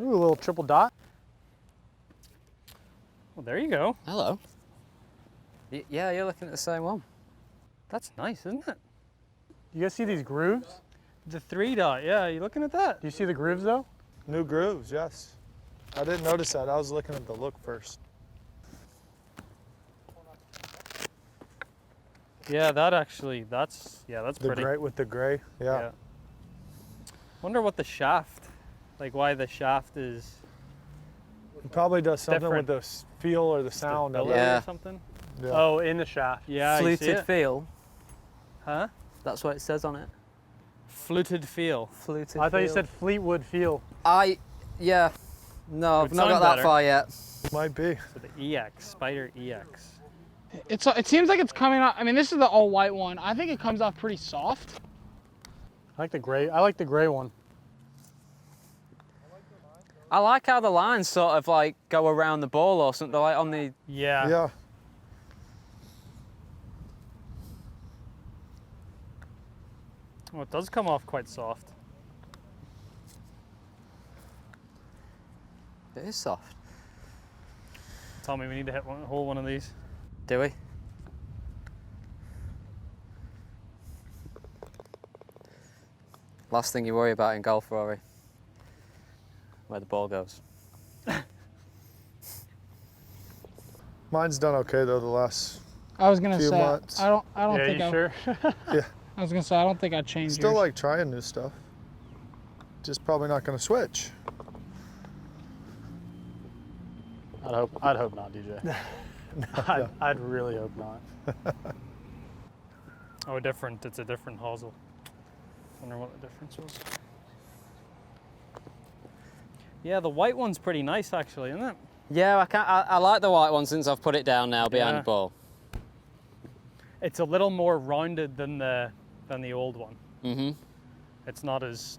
Ooh, a little triple dot. Well, there you go. Hello. Yeah, you're looking at the same one. That's nice, isn't it? You guys see these grooves? The 3 dot, yeah, you looking at that? Do you see the grooves though? New grooves, yes. I didn't notice that. I was looking at the look first. Yeah, that actually, that's The pretty. gray with the gray, yeah. Wonder what the shaft, like why the shaft is It probably does something different. with the feel or the sound of it. Yeah. or something. Yeah. Oh, in the shaft. Yeah, you see Fluted it? feel. Huh? That's what it says on it. Fluted feel. Fluted I thought you feel. said Fleetwood feel. Yeah. No, I've Would not got sound that better. far yet. Might be. So the EX, Spider EX. It seems like it's coming off. I mean, this is the all white one. I think it comes off pretty soft. I like the gray. I like the gray one. I like how the lines sort of like go around the ball or something, like on the. Yeah. Yeah. Well, it does come off quite soft. It is soft. Tell me we need to hold one of these. Do we? Last thing you worry about in golf, Rory. Where the ball goes. Mine's done okay though the last I was gonna few say months. I don't Yeah, think you I. sure? Yeah. I was gonna say I don't think I'd change Still yours. like trying new stuff. Just probably not gonna switch. I'd hope not, DJ. I'd really hope not. Oh, different. It's a different hosel. Wonder what the difference was. Yeah, the white one's pretty nice actually, isn't it? Yeah, I like the white one since I've put it down now behind Yeah. the ball. It's a little more rounded than the old one. Mm-hmm. It's not as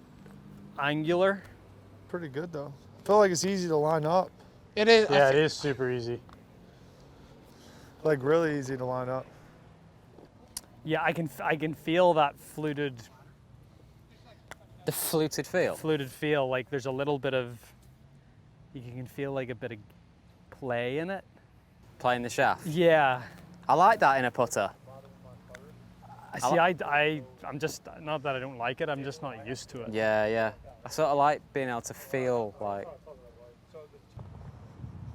angular. Pretty good though. I feel like it's easy to line up. It is. Yeah, it is super easy. Like really easy to line up. Yeah, I can feel that fluted The fluted feel. feel. Like there's a little bit of, you can feel like a bit of play in it. Playing the shaft. Yeah. I like that in a putter. See, I'm just, not that I don't like it, I'm just not used to it. Yeah. I sort of like being able to feel like.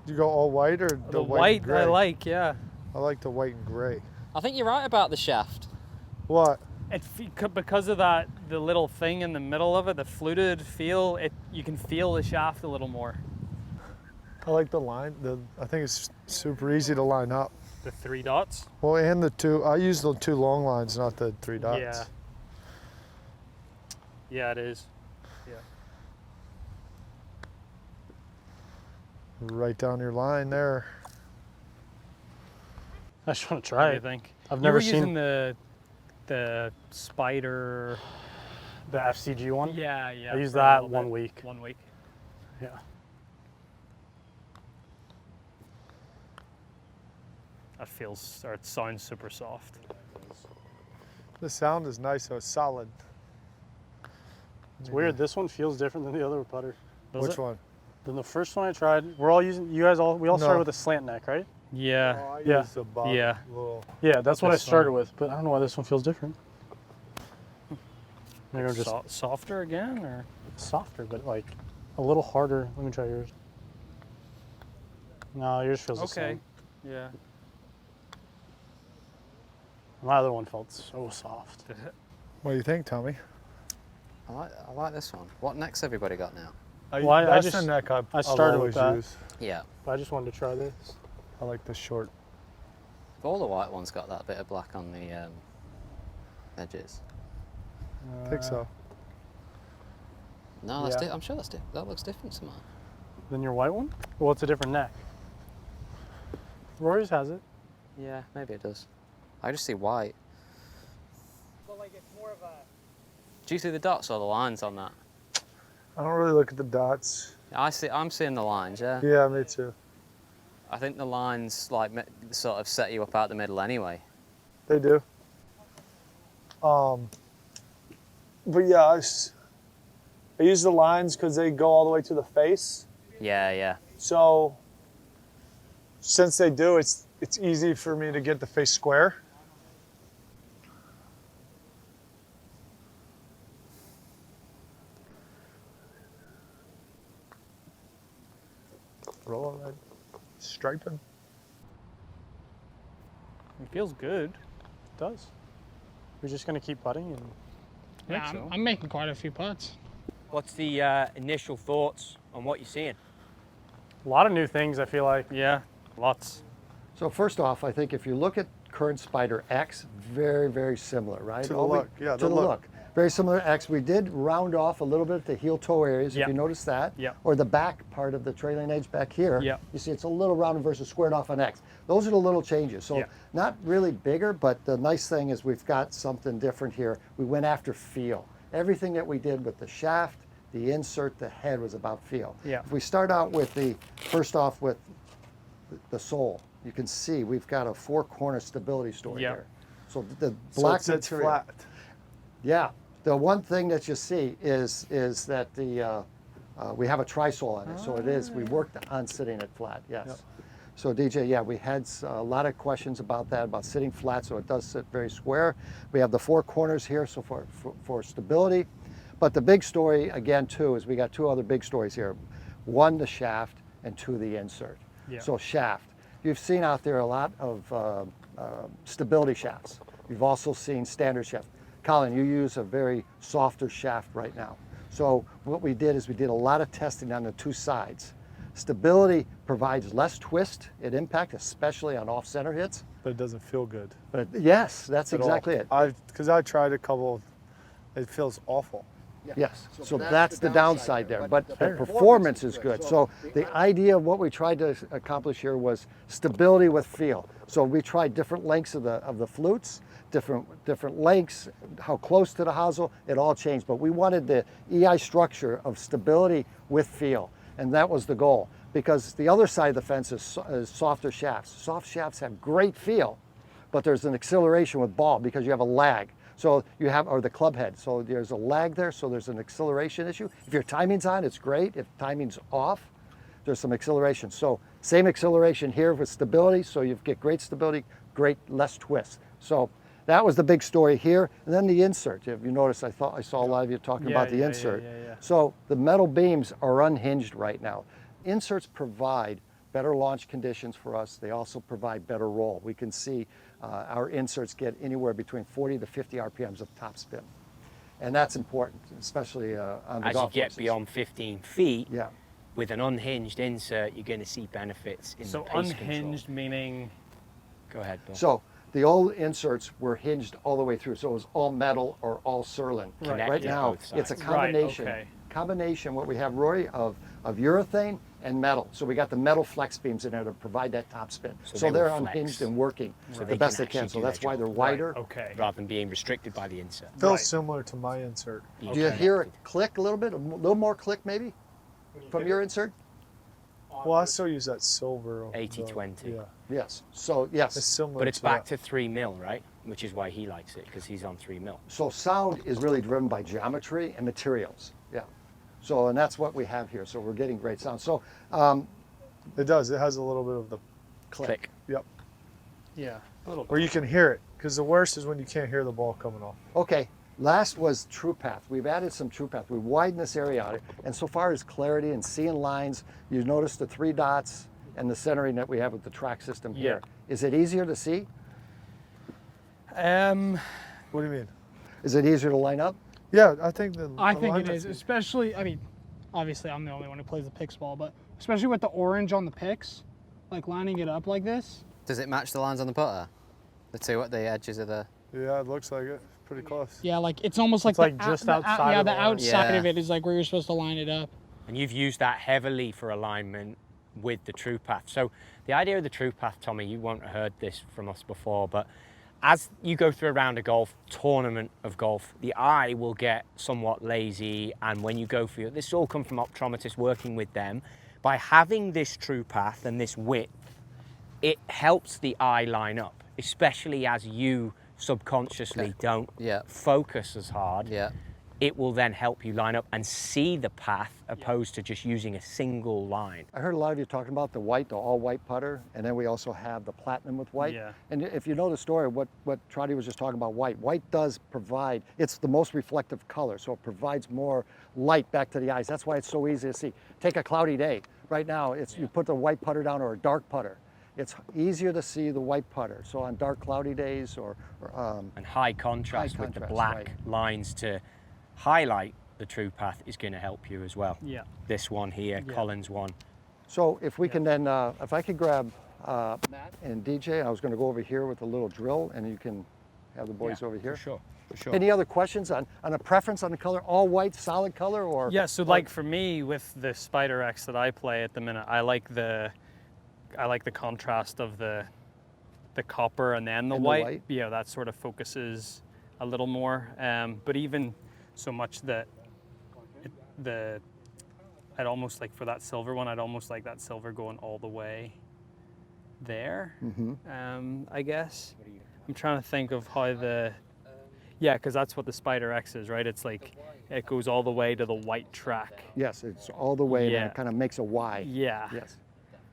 Do you go all white or The white white and gray? I like, yeah. I like the white and gray. I think you're right about the shaft. What? Because of that, the little thing in the middle of it, the fluted feel, you can feel the shaft a little more. I like the line. I think it's super easy to line up. The 3 dots. Well, and the two. I use the 2 long lines, not the 3 dots. Yeah. Yeah, it is. Yeah. Right down your line there. I just want to try What it. do you think? I've You never were seen using the spider. The FCG one? Yeah, yeah. I used for a that little 1 bit. week. 1 week. Yeah. That feels, or it sounds super soft. The sound is nice, so it's solid. It's weird. This one feels different than the other putter. Does Which it? one? Than the first one I tried. We're all using. We all started No. with a slant neck, right? Yeah. Oh, I Yeah. use the bottom Yeah. little. Yeah, that's what I This started one. with. But I don't know why this one feels different. Maybe I'm just Softer again, or? softer, but like a little harder. Let me try yours. No, yours feels the Okay. same. Yeah. My other one felt so soft. What do you think, Tommy? I like this one. What necks everybody got now? Well, I That's just- the neck I've started always with that. used. Yeah. But I just wanted to try this. I like the short. All the white ones got that bit of black on the edges. I think so. No, that's Yeah. I'm sure that looks different to mine. Then your white one? Well, it's a different neck. Rory's has it. Yeah, maybe it does. I just see white. But like it's more of a. Do you see the dots or the lines on that? I don't really look at the dots. I'm seeing the lines, yeah. Yeah, me too. I think the lines like sort of set you up out the middle anyway. They do. But yeah, I use the lines because they go all the way to the face. Yeah. So since they do, it's easy for me to get the face square. Roll red, striping. It feels good. It does. We're just gonna keep putting and. Yeah, so. I'm making quite a few putts. What's the initial thoughts on what you're seeing? A lot of new things, I feel like. Yeah, lots. So first off, I think if you look at current Spider X, very, very similar, right? To the All we- look, yeah, To the the look. look. Very similar to X. We did round off a little bit at the heel toe areas, Yep. if you notice that. Yep. Or the back part of the trailing edge back here. Yep. You see it's a little rounded versus squared off on X. Those are the little changes. So Yep. not really bigger, but the nice thing is we've got something different here. We went after feel. Everything that we did with the shaft, the insert, the head was about feel. Yeah. If we start out with first off with the sole, you can see we've got a 4-corner stability story Yep. here. So the So black it sits material. flat. Yeah. The one thing that you see is that we have a trisole on it. So it is, we worked on sitting it flat, yes. Yep. So DJ, yeah, we had a lot of questions about that, about sitting flat, so it does sit very square. We have the 4 corners here, so for stability. But the big story, again, too, is we got 2 other big stories here. 1, the shaft, and 2, the insert. Yeah. So shaft. You've seen out there a lot of stability shafts. You've also seen standard shaft. Collin, you use a very softer shaft right now. So what we did is we did a lot of testing on the 2 sides. Stability provides less twist at impact, especially on off-center hits. But it doesn't feel good. But yes, that's at all. exactly it. Because I tried a couple. It feels awful. Yes, so that's the downside there, but the performance is good. So the idea of what we tried to accomplish here was stability with feel. So we tried different lengths of the flutes, different lengths, how close to the hosel, it all changed. But we wanted the EI structure of stability with feel, and that was the goal. Because the other side of the fence is softer shafts. Soft shafts have great feel, but there's an acceleration with ball because you have a lag. So you have, or the club head, so there's a lag there, so there's an acceleration issue. If your timing's on, it's great. If timing's off, there's some acceleration. So same acceleration here with stability, so you get great stability, great less twist. So that was the big story here. And then the insert. If you notice, I saw a lot of you talking about the insert. Yeah. So the metal beams are unhinged right now. Inserts provide better launch conditions for us. They also provide better roll. We can see our inserts get anywhere between 40 to 50 RPMs of top spin. And that's important, especially on the As you golf get courses. beyond 15 feet, Yeah. with an unhinged insert, you're going to see benefits in So the pace unhinged meaning. control. Go ahead, Bill. So the old inserts were hinged all the way through. So it was all metal or all Surlin. Right. Right Yeah, now, both it's a sides. combination. Right, okay. Combination, what we have, Rory, of urethane and metal. So we got the metal flex beams in there to provide that top spin. So So they they're will flex. unhinged and working So the they best can they can. actually So do that's their why job. they're wider. Okay. Rather than being restricted by the insert. Feels Right. similar to my insert. Do you hear it click a little bit? A little more click maybe from your insert? Well, I still use that silver. 80-20. Yeah. Yes. So It's yes. similar But it's to back that. to 3 mil, right? Which is why he likes it, because he's on 3 mil. So sound is really driven by geometry and materials. Yeah. So and that's what we have here. So we're getting great sound. So It does. It has a little bit of the. Click. Yep. Yeah. A little. Or you can hear it. Because the worst is when you can't hear the ball coming off. okay. Last was True Path. We've added some True Path. We widened this area out. And so far as clarity and seeing lines, you notice the 3 dots and the centering that we have with the track system here. Is it easier to see? What do you mean? Is it easier to line up? Yeah, I think the. I think it alignment's is, especially, I mean, obviously I'm the only one who plays the picks ball, but especially with the orange on the picks, like lining it up like this. Does it match the lines on the putter? The edges of the. Yeah, it looks like it. Pretty close. Yeah, like it's almost like, It's like just outside yeah, of the the line. outside Yeah. of it is like where you're supposed to line it up. And you've used that heavily for alignment with the True Path. So the idea of the True Path, Tommy, you won't have heard this from us before, but as you go through a round of golf, tournament of golf, the eye will get somewhat lazy. And when you go through, this all come from optometrists working with them. By having this True Path and this width, it helps the eye line up, especially as you subconsciously don't Yeah. focus as hard. Yeah. it will then help you line up and see the path opposed to just using a single line. I heard a lot of you talking about the white, the all white putter, and then we also have the platinum with white. Yeah. And if you know the story, what Trotty was just talking about, white does provide, it's the most reflective color, so it provides more light back to the eyes. That's why it's so easy to see. Take a cloudy day. Right now, you put the white putter down or a dark putter. It's easier to see the white putter. So on dark cloudy days And high contrast with the black right. lines to highlight the true path is going to help you as well. Yeah. This one here, Collin's one. So if we can then, if I could grab Matt and DJ, I was going to go over here with a little drill, and you can have the boys over here. For sure, for sure. Any other questions on a preference on the color? All white, solid color, or? Yeah, so like for me with the Spider X that I play at the minute, I like the contrast of the copper and then the white. Yeah, that sort of focuses a little more. But even so much that I'd almost like for that silver one, I'd almost like that silver going all the way there. I guess. I'm trying to think of how because that's what the Spider X is, right? It's like it goes all the way to the white track. Yes, it's all the way, and it kind of makes a Y. Yeah. Yes.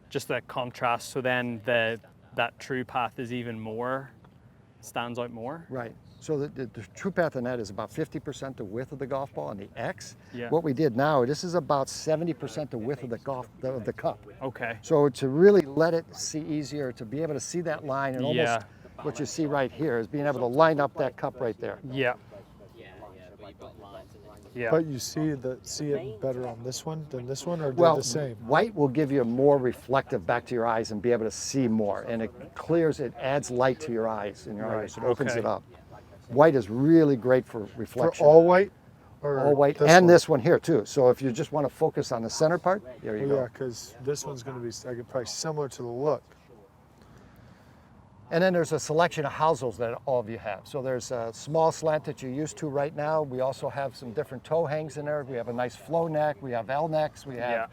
Just that contrast. So then that true path is even more, stands out more. Right. So the true path on that is about 50% the width of the golf ball on the X. Yeah. What we did now, this is about 70% the width of the cup. Okay. So to really let it see easier, to be able to see that line, and almost what you see right here is being able to line up that cup right there. Yeah. Yeah. But you see it better on this one than this one, or Well, they're the same? white will give you a more reflective back to your eyes and be able to see more, and it clears, it adds light to your eyes and your eyes, it opens okay. it up. White is really great for For reflection. all white? Or All white, this and one? this one here too. So if you just want to focus on the center part, there you Well, go. yeah, because this one's going to be probably similar to the look. And then there's a selection of hosels that all of you have. So there's a small slant that you're used to right now. We also have some different toe hangs in there. We have a nice flow neck. We have L necks. We have,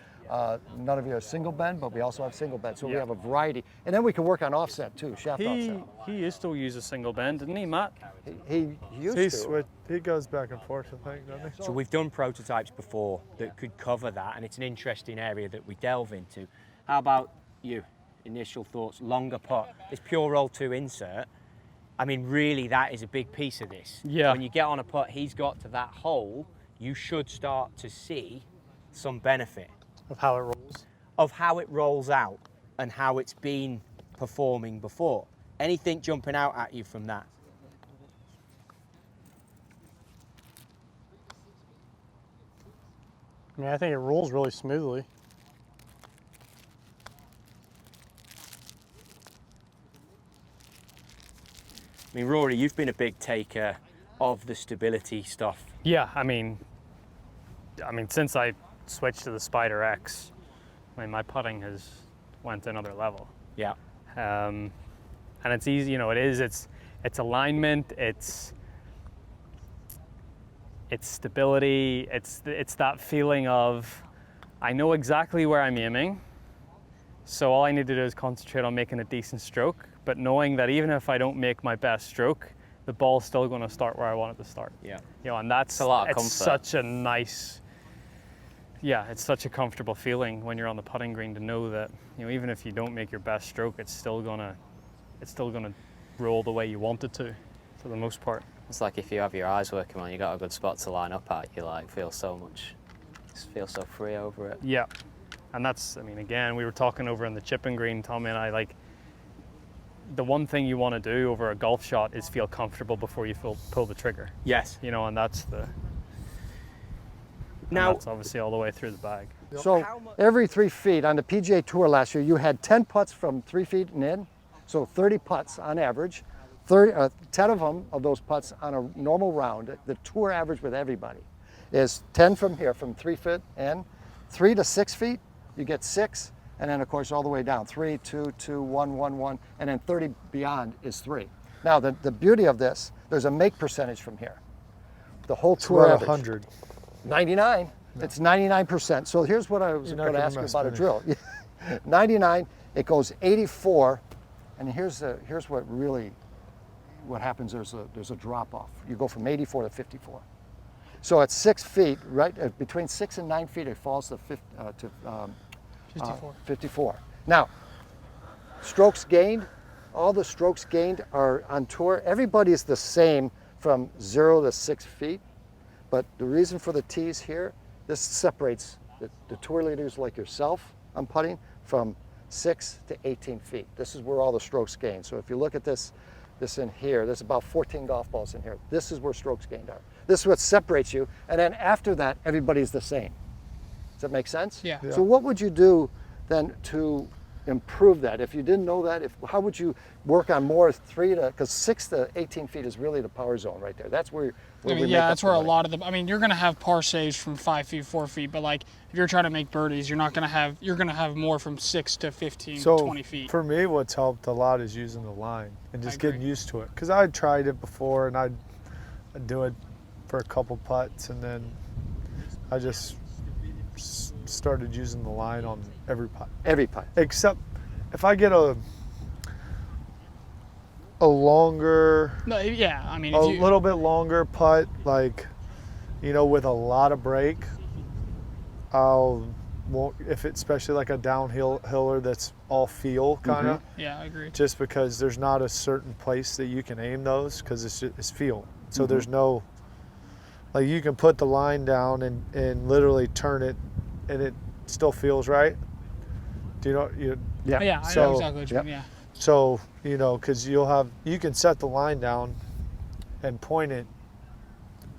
none of you are single bend, but we also have single bend. So we have a variety. And then we can work on offset too, shaft offset. He used to use a single bend, didn't he, Matt? He used to. He goes back and forth, I think, doesn't he? So we've done prototypes before that could cover that, and it's an interesting area that we delve into. How about you? Initial thoughts, longer putt, this Pure Roll 2 insert, I mean, really that is a big piece of this. Yeah. When you get on a putt, he's got to that hole, you should start to see some benefit Of how it rolls. of how it rolls out and how it's been performing before. Anything jumping out at you from that? I mean, I think it rolls really smoothly. I mean, Rory, you've been a big taker of the stability stuff. Yeah, I mean, since I switched to the Spider X, I mean, my putting has went to another level. Yeah. And it's easy, it's alignment, it's stability, it's that feeling of, I know exactly where I'm aiming, so all I need to do is concentrate on making a decent stroke, but knowing that even if I don't make my best stroke, the ball's still going to start where I want it to start. Yeah. And that's a lot of it's comfort. such a nice, it's such a comfortable feeling when you're on the putting green to know that, even if you don't make your best stroke, it's still gonna roll the way you want it to, for the most part. It's like if you have your eyes working well, you got a good spot to line up at, you feel so free over it. Yeah, and that's, again, we were talking over in the chipping green, Tommy and I, the one thing you want to do over a golf shot is feel comfortable before you pull the trigger. Yes. And that's Now, that's obviously all the way through the bag. So every 3 feet on the PGA Tour last year, you had 10 putts from 3 feet and in, so 30 putts on average. 10 of them, of those putts on a normal round, the tour average with everybody is 10 from here, from 3 feet in. 3 to 6 feet, you get 6, and then of course all the way down, 3, 2, 2, 1, 1, 1, and then 30 beyond is 3. Now the beauty of this, there's a make percentage from here. The whole It's tour about average. 100. 99. It's 99%. So here's what I was You're not going to gonna ask you mess about a with drill. 99, it goes 84, and here's what happens. There's a drop off. You go from 84 to 54. So at 6 feet, right between 6 and 9 feet, it falls to 54. Now, strokes gained, all the strokes gained are on tour. Everybody is the same from 0 to 6 feet, but the reason for the tees here, this separates the tour leaders like yourself on putting from 6 to 18 feet. This is where all the strokes gained. So if you look at this in here, there's about 14 golf balls in here. This is where strokes gained are. This is what separates you, and then after that, everybody's the same. Does that make sense? Yeah. So what would you do then to improve that? If you didn't know that, how would you work on more because 6 to 18 feet is really the power zone right there. That's where we make up that's the where a money. lot of the. I mean, you're gonna have par saves from 5 feet, 4 feet, but like if you're trying to make birdies, you're gonna have more from 6 to 15, So 20 feet. for me, what's helped a lot is using the line and just agree. getting used to it. Because I tried it before and I'd do it for a couple putts, and then I just started using the line on every putt. Every putt. Except if I get a longer, No, yeah, I mean, a if you, little bit longer putt, like, with a lot of break, if it's especially like a downhiller that's all feel kind of, yeah, I agree. just because there's not a certain place that you can aim those because it's feel. So there's no, like you can put the line down and literally turn it and it still feels right. Do you know? Yeah. Yeah, I So- know exactly what you Yep. mean. Yeah. So, because you can set the line down and point it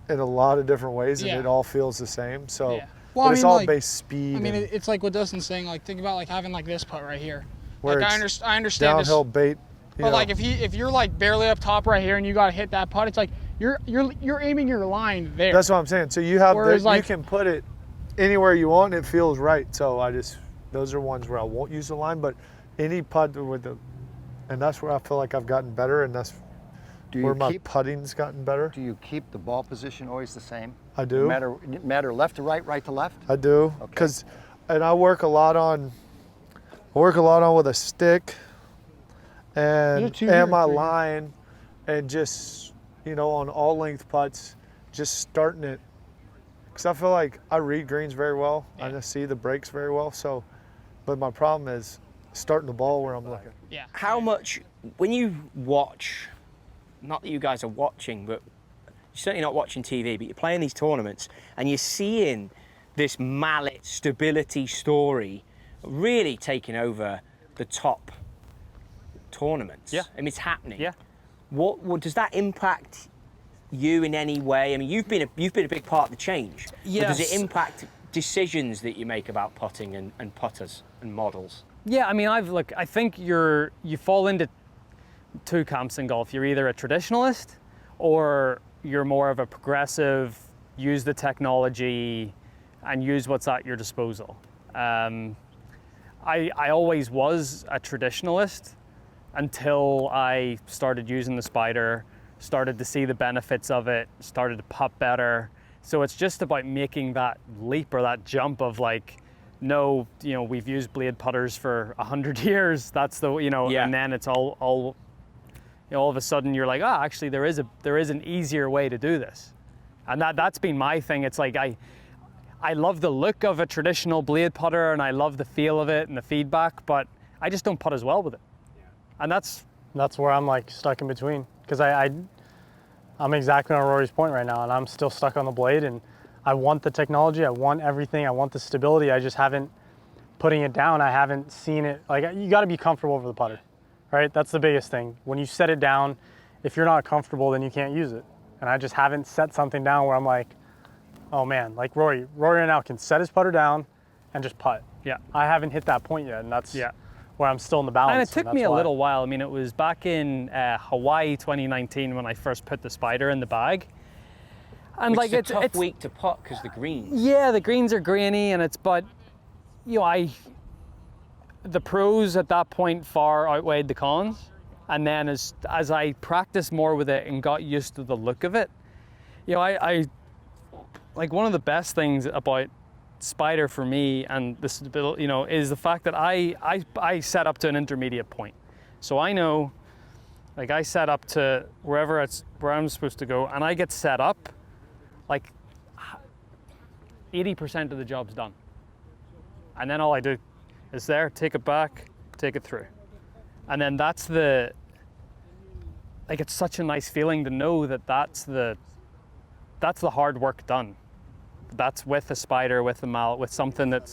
in a lot of different ways and Yeah. it all feels the same. So, Yeah. Well, but I it's mean, all like, based speed. I mean, and it's like what Dustin's saying. Like, think about like having like this putt right here. where Like, it's I understand this, downhill bait. but like if you're like barely up top right here and you got to hit that putt, it's like you're aiming your line there. That's what I'm saying. So you have Whereas, you like- can put it anywhere you want and it feels right. So those are ones where I won't use the line, but any putt and that's where I feel like I've gotten better, and that's Do where you my keep putting's gotten better. Do you keep the ball position always the same? I do. Matter left to right, right to left? I do, Okay. and I work a lot on with a stick and two here, my three here. line, and just on all length putts, just starting it, because I feel like I read greens very well. I just see the breaks very well. So, but my problem is starting the ball where I'm looking. Yeah. How much, when you watch, not that you guys are watching, but you're certainly not watching TV, but you're playing these tournaments and you're seeing this mallet stability story really taking over the top tournaments. Yeah. I mean, it's happening. Yeah. What does that impact you in any way? I mean, you've been a big part of the change. But does Yes. it impact decisions that you make about putting and putters and models? Yeah, I mean, I think you fall into two camps in golf. You're either a traditionalist or you're more of a progressive, use the technology and use what's at your disposal. I always was a traditionalist until I started using the Spider, started to see the benefits of it, started to putt better. So it's just about making that leap or that jump of like, no, we've used blade putters for 100 years. That's the, Yeah. and then it's all of a sudden you're like, actually there is an easier way to do this. And that's been my thing. It's like, I love the look of a traditional blade putter and I love the feel of it and the feedback, but I just don't putt as well with it. And that's That's where I'm like stuck in between, because I'm exactly on Rory's point right now, and I'm still stuck on the blade, and I want the technology, I want everything, I want the stability. I just haven't, putting it down, I haven't seen it. Like, you got to be comfortable over the putter, right? That's the biggest thing. When you set it down, if you're not comfortable, then you can't use it. And I just haven't set something down where I'm like, oh man, like Rory right now can set his putter down and just putt. Yeah. I haven't hit that point yet, and that's Yeah. where I'm still in the balance. And it took me that's a why. little while. I mean, it was back in Hawaii 2019 when I first put the Spider in the bag. And Which like is a tough week to putt because the greens. Yeah, the greens are grainy and but the pros at that point far outweighed the cons. And then as I practiced more with it and got used to the look of it, I like one of the best things about Spider for me and this, is the fact that I set up to an intermediate point. So I know, like I set up to where I'm supposed to go, and I get set up like 80% of the job's done. And then all I do is there, take it back, take it through. And then that's the, like, it's such a nice feeling to know that that's the hard work done. That's with a spider, with a mallet, with something that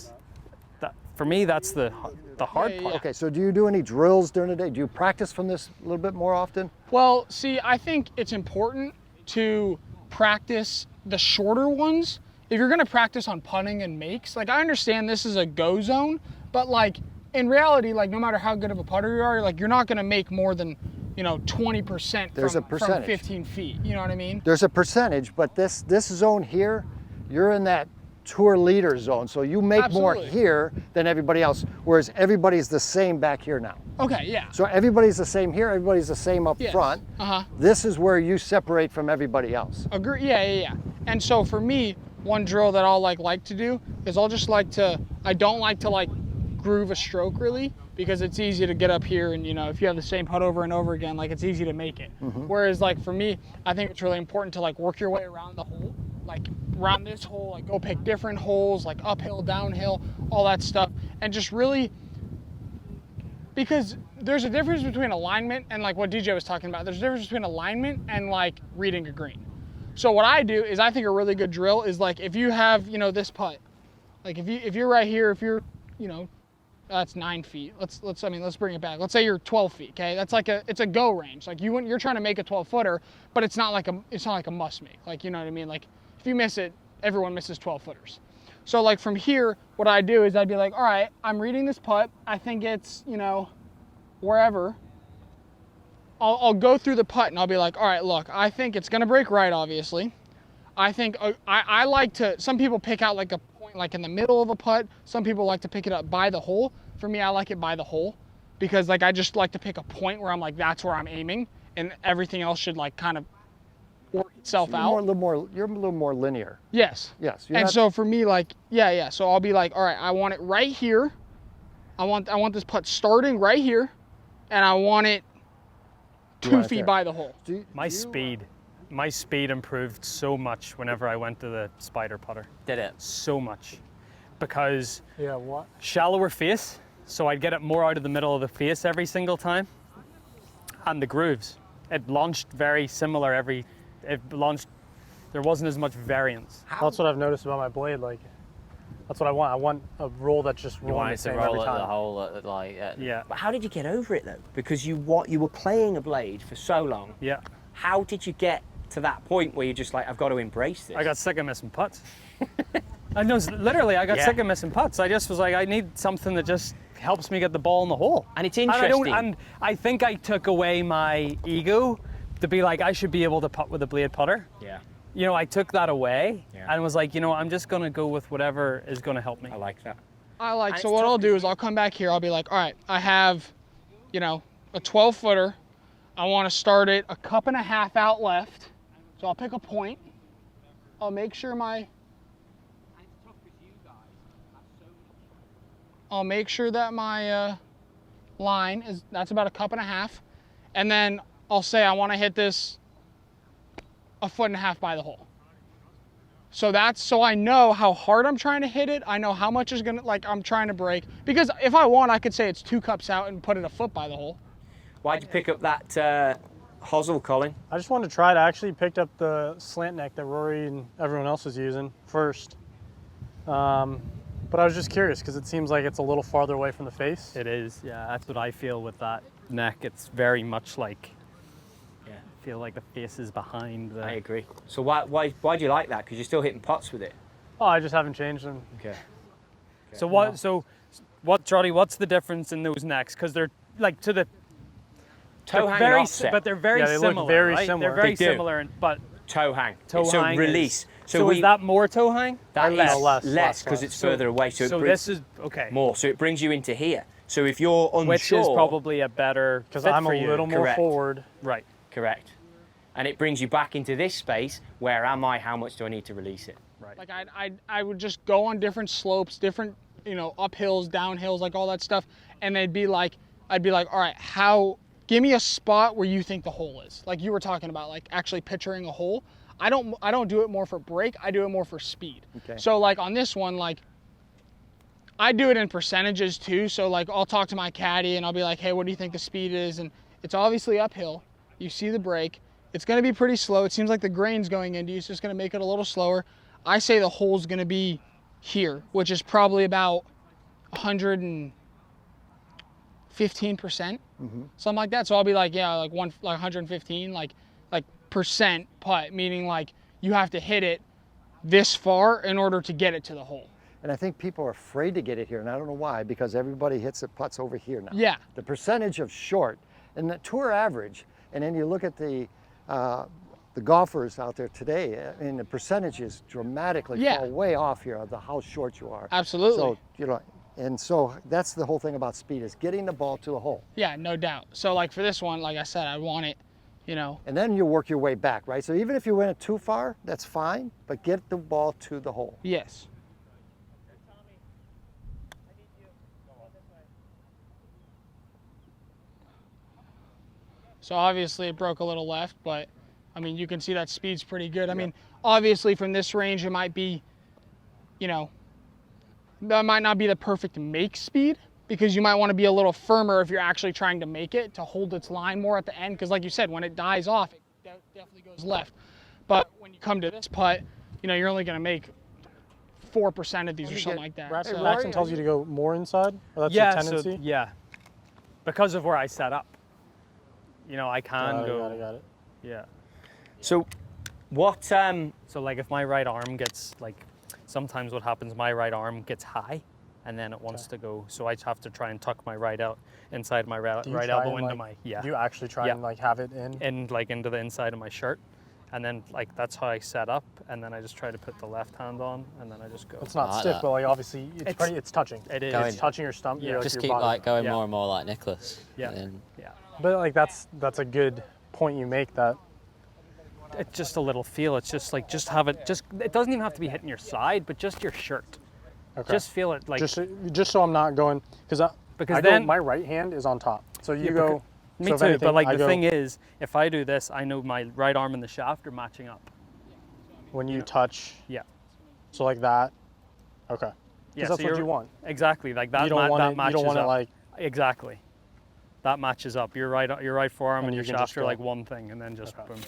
for me, that's the hard part. Okay, so do you do any drills during the day? Do you practice from this a little bit more often? Well, see, I think it's important to practice the shorter ones. If you're gonna practice on putting and makes, like I understand this is a go zone, but like in reality, like no matter how good of a putter you are, like you're not gonna make more than 20% from 15 feet. You know what I mean? There's a percentage, but this zone here, you're in that tour leader zone, so you make more here than everybody else, whereas everybody's the same back here now. Okay, yeah. So everybody's the same here, everybody's the same up front. This is where you separate from everybody else. Agree. Yeah. And so for me, one drill that I'll like to do is I'll just I don't like to like groove a stroke really, because it's easy to get up here and if you have the same putt over and over again, like it's easy to make it. Whereas like for me, I think it's really important to like work your way around the hole, like around this hole, like go pick different holes, like uphill, downhill, all that stuff, and just really, because there's a difference between alignment and like what DJ was talking about. There's a difference between alignment and like reading a green. So what I do is I think a really good drill is like if you have this putt, like if you're right here, if you're that's 9 feet. Let's bring it back. Let's say you're 12 feet. Okay, that's like it's a go range. Like you're trying to make a 12 footer, but it's not like a must make. Like you know what I mean? Like if you miss it, everyone misses 12 footers. So like from here, what I do is I'd be like, all right, I'm reading this putt. I think it's wherever. I'll go through the putt and I'll be like, all right, look, I think it's gonna break right, obviously. I think I like to. Some people pick out like a point like in the middle of a putt. Some people like to pick it up by the hole. For me, I like it by the hole because like I just like to pick a point where I'm like that's where I'm aiming, and everything else should like kind of work itself out. You're a little more linear. Yes. Yes. And so for me, like yeah. So I'll be like, all right, I want it right here. I want this putt starting right here, and I want it 2 feet by the hole. My speed improved so much whenever I went to the spider putter. Did it? So much. Because what? Shallower face, so I'd get it more out of the middle of the face every single time. And the grooves. It launched very similar there wasn't as much variance. That's what I've noticed about my blade. Like, that's what I want. I want a roll that's just rolling the same every time. The hole like Yeah. But how did you get over it though? Because you were playing a blade for so long. Yeah. How did you get to that point where you're just like, I've got to embrace this? I got sick of missing putts. I know, literally, I got sick of missing putts. I just was like, I need something that just helps me get the ball in the hole. And it's interesting. And I think I took away my ego to be like, I should be able to putt with a blade putter. Yeah. I took that away and was like, I'm just going to go with whatever is going to help me. I like that. So what I'll do is I'll come back here. I'll be like, all right, I have, a 12 footer. I want to start it a cup and a half out left. So I'll pick a point. I'll make sure that my line that's about a cup and a half. And then I'll say I want to hit this a foot and a half by the hole. So I know how hard I'm trying to hit it. I know how much is I'm trying to break. Because if I want, I could say it's 2 cups out and put it a foot by the hole. Why'd you pick up that hosel, Collin? I just wanted to try it. I actually picked up the slant neck that Rory and everyone else was using first. But I was just curious because it seems like it's a little farther away from the face. It is, yeah. That's what I feel with that neck. It's very much like, I feel like the face is behind the... I agree. So why do you like that? Because you're still hitting putts with it. Oh, I just haven't changed them. Okay. So Charlie, what's the difference in those necks? Because they're like to the... Toe hang very, offset. but they're very they similar, look very right? similar. They're very They do. similar, but toe hang. toe so hang release. So is that more toe hang? That or is less? less because it's further away. So it brings this is okay. more. So it brings you into here. So if you're unsure, Which is probably a better Because fit I'm for a you. little more Correct. forward. Right. correct, and it brings you back into this space. Where am I? How much do I need to release it? Right. Like I would just go on different slopes, different uphills, downhills, like all that stuff, and I'd be like, all right, give me a spot where you think the hole is. Like you were talking about, like actually picturing a hole. I don't do it more for break. I do it more for speed. Okay. So like on this one, like I do it in percentages too. So like I'll talk to my caddy and I'll be like, hey, what do you think the speed is? And it's obviously uphill. You see the break. It's going to be pretty slow. It seems like the grain's going into you, so it's going to make it a little slower. I say the hole's going to be here, which is probably about 115%, something like that. So I'll be like, yeah, like 115, like percent putt, meaning like you have to hit it this far in order to get it to the hole. And I think people are afraid to get it here, and I don't know why, because everybody hits it putts over here now. Yeah. The percentage of short, and the tour average, and then you look at the golfers out there today, I mean, the percentages dramatically fall way off here of how short you are. Absolutely. So, you know, and so that's the whole thing about speed, is getting the ball to the hole. Yeah, no doubt. So like for this one, like I said, I want it, you know. And then you work your way back, right? So even if you went too far, that's fine, but get the ball to the hole. Yes. So obviously it broke a little left, but I mean, you can see that speed's pretty good. I mean, obviously from this range, it might be, you know, that might not be the perfect make speed, because you might want to be a little firmer if you're actually trying to make it, to hold its line more at the end. Because like you said, when it dies off, it definitely goes left. But when you come to this putt, you know, you're only going to make 4% of these or something like that. Braxton tells you to go more inside? Or that's Yeah, your tendency? so, yeah. Because of where I set up. You know, I can go. Got it. Yeah. So what, So like if my right arm gets like, sometimes what happens, my right arm gets high and then it wants to go. So I have to try and tuck my right out inside my right Do you try elbow and, into like, my, Do you actually try and like have it in? and like into the inside of my shirt. And then like, that's how I set up. And then I just try to put the left hand on and then I just go. It's not like stiff, that. but like obviously it's touching. It is. It's touching your stump. Yeah. just your keep body. like going Yeah. more and more like Nicholas. Yeah. And then Yeah. But like that's a good point you make, that It's just a little feel. It's just like, just have it, it doesn't even have to be hitting your side, but just your shirt. okay. Just feel it like, just so I'm not going, because because I then go, my right hand is on top. So you Yeah, go. me so if too, anything, but like I the go, thing is, if I do this, I know my right arm and the shaft are matching up. when you touch. Yeah. So like that. Okay. Yeah, Because that's so what you're- you want. Exactly, like that. You don't want that it. matches You don't want up. it like. Exactly. That matches up. Your right forearm And and you your can shaft just are go. like one thing, and then just Okay. boom.